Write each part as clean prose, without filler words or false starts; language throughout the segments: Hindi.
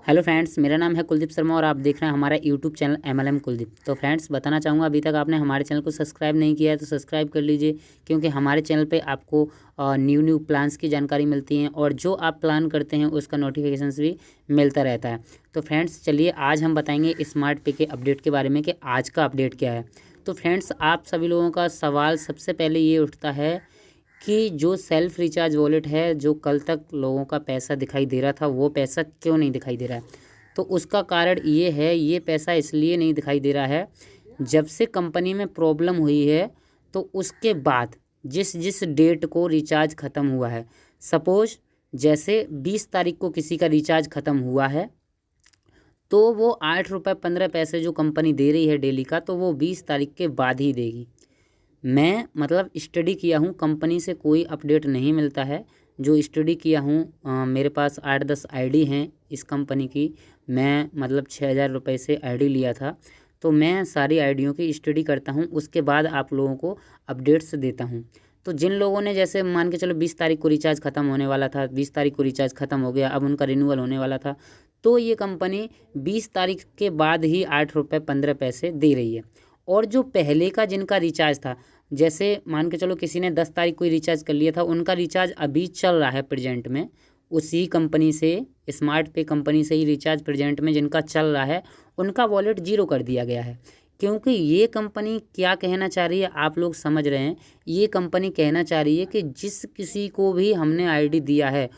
हेलो फ्रेंड्स, मेरा नाम है कुलदीप शर्मा और आप देख रहे हैं हमारा यूट्यूब चैनल MLM कुलदीप। तो फ्रेंड्स, बताना चाहूँगा अभी तक आपने हमारे चैनल को सब्सक्राइब नहीं किया है तो सब्सक्राइब कर लीजिए, क्योंकि हमारे चैनल पे आपको न्यू प्लान्स की जानकारी मिलती है और जो आप प्लान करते हैं उसका नोटिफिकेशंस भी मिलता रहता है। तो फ्रेंड्स, चलिए आज हम बताएंगे स्मार्ट पे के अपडेट के बारे में कि आज का अपडेट क्या है। तो फ्रेंड्स, आप सभी लोगों का सवाल सबसे पहले ये उठता है कि जो सेल्फ रिचार्ज वॉलेट है, जो कल तक लोगों का पैसा दिखाई दे रहा था, वो पैसा क्यों नहीं दिखाई दे रहा है। तो उसका कारण ये है, ये पैसा इसलिए नहीं दिखाई दे रहा है, जब से कंपनी में प्रॉब्लम हुई है तो उसके बाद जिस जिस डेट को रिचार्ज ख़त्म हुआ है, सपोज़ जैसे 20 तारीख को किसी का रिचार्ज ख़त्म हुआ है तो वो 8 रुपये 15 पैसे जो कंपनी दे रही है डेली का, तो वो 20 तारीख के बाद ही देगी। मैं मतलब स्टडी किया हूँ, कंपनी से कोई अपडेट नहीं मिलता है। जो स्टडी किया हूँ, मेरे पास 8-10 आईडी हैं इस कंपनी की। मैं मतलब 6,000 रुपये से आईडी लिया था, तो मैं सारी आईडियों की स्टडी करता हूँ, उसके बाद आप लोगों को अपडेट्स देता हूँ। तो जिन लोगों ने जैसे मान के चलो 20 तारीख को रिचार्ज ख़त्म होने वाला था, 20 तारीख को रिचार्ज ख़त्म हो गया, अब उनका रिन्यूअल होने वाला था, तो ये कंपनी 20 तारीख के बाद ही 8 रुपये 15 पैसे दे रही है। और जो पहले का जिनका रिचार्ज था, जैसे मान के चलो किसी ने 10 तारीख को ही रिचार्ज कर लिया था, उनका रिचार्ज अभी चल रहा है प्रेजेंट में, उसी कंपनी से, स्मार्ट पे कंपनी से ही रिचार्ज प्रेजेंट में जिनका चल रहा है, उनका वॉलेट जीरो कर दिया गया है। क्योंकि ये कंपनी क्या कहना चाह रही है आप लोग समझ रहे हैं। ये कंपनी कहना चाह रही है कि जिस किसी को भी हमने आईडी दिया है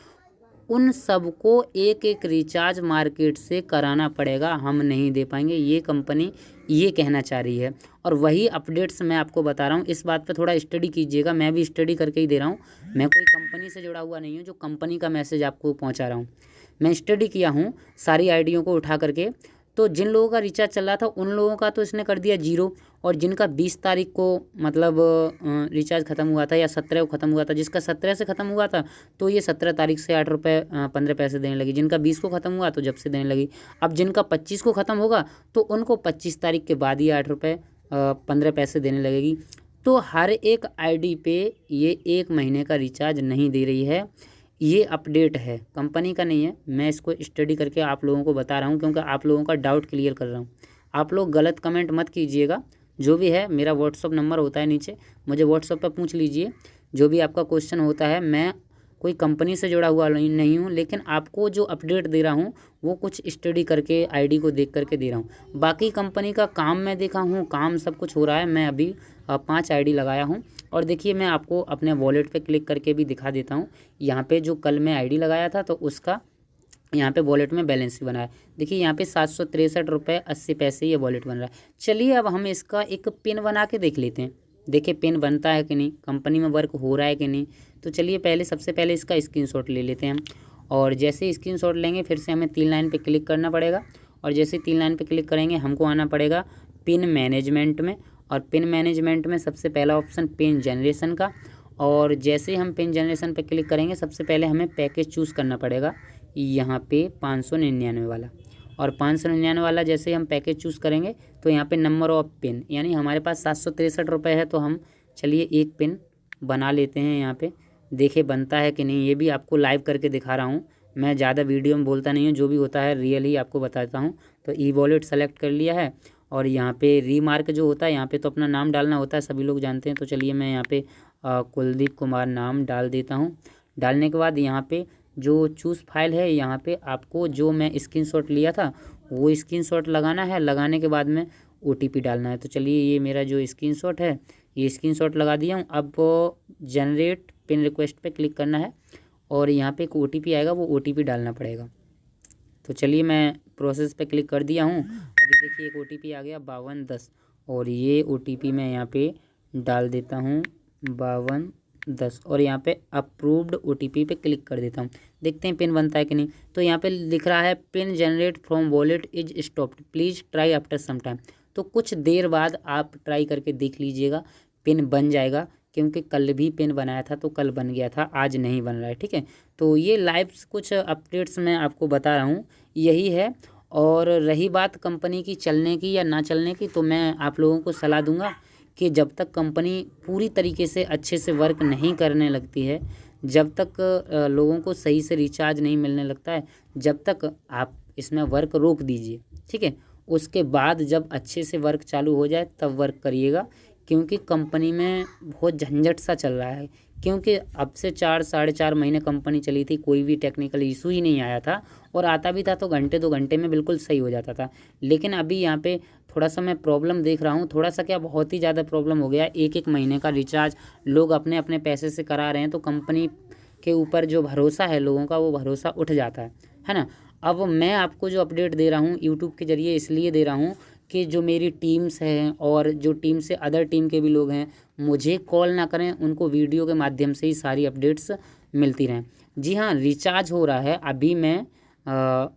उन सबको एक एक रिचार्ज मार्केट से कराना पड़ेगा, हम नहीं दे पाएंगे। ये कंपनी ये कहना चाह रही है और वही अपडेट्स मैं आपको बता रहा हूँ। इस बात पे थोड़ा स्टडी कीजिएगा, मैं भी स्टडी करके ही दे रहा हूँ। मैं कोई कंपनी से जुड़ा हुआ नहीं हूँ जो कंपनी का मैसेज आपको पहुँचा रहा हूँ। मैं स्टडी किया हूँ सारी आईडियों को उठा करके। तो जिन लोगों का रिचार्ज चल रहा था उन लोगों का तो इसने कर दिया जीरो, और जिनका 20 तारीख को मतलब रिचार्ज ख़त्म हुआ था या 17 को ख़त्म हुआ था, जिसका 17 से ख़त्म हुआ था तो ये 17 तारीख से 8 रुपये 15 पैसे देने लगी। जिनका 20 को ख़त्म हुआ तो जब से देने लगी। अब जिनका 25 को ख़त्म होगा तो उनको 25 तारीख के बाद ही 8 रुपये 15 पैसे देने लगेगी। तो हर एक आईडी पे ये 1 महीने का रिचार्ज नहीं दे रही है। ये अपडेट है, कंपनी का नहीं है। मैं इसको स्टडी करके आप लोगों को बता रहा हूँ, क्योंकि आप लोगों का डाउट क्लियर कर रहा हूँ। आप लोग गलत कमेंट मत कीजिएगा। जो भी है, मेरा व्हाट्सअप नंबर होता है नीचे, मुझे व्हाट्सअप पर पूछ लीजिए जो भी आपका क्वेश्चन होता है। मैं कोई कंपनी से जुड़ा हुआ नहीं हूँ, लेकिन आपको जो अपडेट दे रहा हूँ वो कुछ स्टडी करके आईडी को देख करके दे रहा हूँ। बाकी कंपनी का काम मैं देखा हूँ, काम सब कुछ हो रहा है। मैं अभी 5 आईडी लगाया हूँ और देखिए मैं आपको अपने वॉलेट पे क्लिक करके भी दिखा देता हूँ। यहाँ पे जो कल मैं आईडी लगाया था तो उसका यहाँ पे वॉलेट में बैलेंस भी बना है। देखिए यहाँ पे 763 रुपये 80 पैसे ये वॉलेट बन रहा है। चलिए अब हम इसका एक पिन बना के देख लेते हैं। देखिए पिन बनता है कि नहीं, कंपनी में वर्क हो रहा है कि नहीं। तो चलिए पहले सबसे पहले इसका स्क्रीनशॉट ले लेते हैं हम। और जैसे स्क्रीनशॉट लेंगे फिर से हमें 3 लाइन पे क्लिक करना पड़ेगा, और जैसे 3 लाइन पे क्लिक करेंगे हमको आना पड़ेगा पिन मैनेजमेंट में। और पिन मैनेजमेंट में सबसे पहला ऑप्शन पिन जनरेशन का, और जैसे ही हम पिन जनरेशन पे क्लिक करेंगे सबसे पहले हमें पैकेज चूज़ करना पड़ेगा यहाँ पे 599 वाला। और 599 वाला जैसे ही हम पैकेज चूज़ करेंगे तो यहाँ पे नंबर ऑफ पिन, यानी हमारे पास 763 रुपये है, तो हम चलिए एक पिन बना लेते हैं यहाँ पे। देखे बनता है कि नहीं, ये भी आपको लाइव करके दिखा रहा हूँ। मैं ज़्यादा वीडियो में बोलता नहीं हूँ, जो भी होता है रियल ही आपको बताता हूँ। तो ई वॉलेट सेलेक्ट कर लिया है, और यहाँ पे रीमार्क जो होता है यहाँ पे तो अपना नाम डालना होता है, सभी लोग जानते हैं। तो चलिए मैं यहाँ पे कुलदीप कुमार नाम डाल देता हूँ। डालने के बाद यहाँ पे जो चूज़ फाइल है, यहाँ पे आपको जो मैं स्क्रीनशॉट लिया था वो स्क्रीनशॉट लगाना है। लगाने के बाद में OTP डालना है। तो चलिए ये मेरा जो स्क्रीनशॉट है ये स्क्रीनशॉट लगा दिया हूँ। अब जनरेट पिन रिक्वेस्ट पे क्लिक करना है और यहाँ पे एक OTP आएगा, वो OTP डालना पड़ेगा। तो चलिए मैं प्रोसेस पे क्लिक कर दिया हूँ। अभी देखिए एक OTP आ गया 5210, और ये OTP मैं यहाँ पे डाल देता हूँ 5210, और यहाँ पे अप्रूव्ड OTP पे क्लिक कर देता हूँ। देखते हैं पिन बनता है कि नहीं। तो यहाँ पे लिख रहा है PIN generate from wallet is stopped, please try after some time. तो कुछ देर बाद आप ट्राई करके देख लीजिएगा, पिन बन जाएगा। क्योंकि कल भी पिन बनाया था तो कल बन गया था, आज नहीं बन रहा है, ठीक है। तो ये लाइव कुछ अपडेट्स मैं आपको बता रहा हूँ, यही है। और रही बात कंपनी की चलने की या ना चलने की, तो मैं आप लोगों को सलाह दूंगा कि जब तक कंपनी पूरी तरीके से अच्छे से वर्क नहीं करने लगती है, जब तक लोगों को सही से रिचार्ज नहीं मिलने लगता है, जब तक आप इसमें वर्क रोक दीजिए, ठीक है। उसके बाद जब अच्छे से वर्क चालू हो जाए तब वर्क करिएगा, क्योंकि कंपनी में बहुत झंझट सा चल रहा है। क्योंकि अब से 4 साढ़े 4 महीने कंपनी चली थी, कोई भी टेक्निकल इशू ही नहीं आया था, और आता भी था तो घंटे 2 घंटे में बिल्कुल सही हो जाता था। लेकिन अभी यहाँ पे थोड़ा सा मैं प्रॉब्लम देख रहा हूँ, थोड़ा सा क्या बहुत ही ज़्यादा प्रॉब्लम हो गया। एक एक महीने का रिचार्ज लोग अपने अपने पैसे से करा रहे हैं, तो कंपनी के ऊपर जो भरोसा है लोगों का, वो भरोसा उठ जाता है ना। अब मैं आपको जो अपडेट दे रहा हूँ यूट्यूब के ज़रिए इसलिए दे रहा हूँ कि जो मेरी टीम्स हैं और जो टीम से अदर टीम के भी लोग हैं, मुझे कॉल ना करें, उनको वीडियो के माध्यम से ही सारी अपडेट्स मिलती रहें। जी हाँ, रिचार्ज हो रहा है। अभी मैं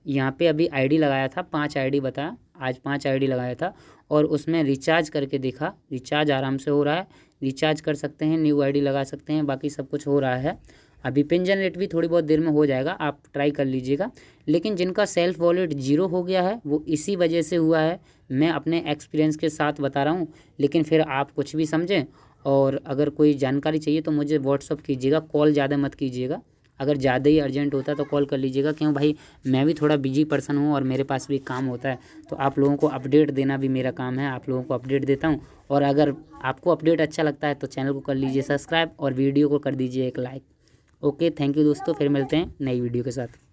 यहाँ पे अभी आईडी लगाया था, 5 आईडी बताया, आज 5 आईडी लगाया था, और उसमें रिचार्ज करके देखा, रिचार्ज आराम से हो रहा है। रिचार्ज कर सकते हैं, न्यू आईडी लगा सकते हैं, बाकी सब कुछ हो रहा है। अभी पिन जनरेट भी थोड़ी बहुत देर में हो जाएगा, आप ट्राई कर लीजिएगा। लेकिन जिनका सेल्फ वॉलेट जीरो हो गया है वो इसी वजह से हुआ है, मैं अपने एक्सपीरियंस के साथ बता रहा हूँ। लेकिन फिर आप कुछ भी समझें, और अगर कोई जानकारी चाहिए तो मुझे व्हाट्सअप कीजिएगा, कॉल ज़्यादा मत कीजिएगा। अगर ज़्यादा ही अर्जेंट होता है तो कॉल कर लीजिएगा, क्यों भाई मैं भी थोड़ा बिजी पर्सन हूँ और मेरे पास भी काम होता है। तो आप लोगों को अपडेट देना भी मेरा काम है, आप लोगों को अपडेट देता हूँ। और अगर आपको अपडेट अच्छा लगता है तो चैनल को कर लीजिए सब्सक्राइब और वीडियो को कर दीजिए एक लाइक। ओके, थैंक यू दोस्तों, फिर मिलते हैं नई वीडियो के साथ।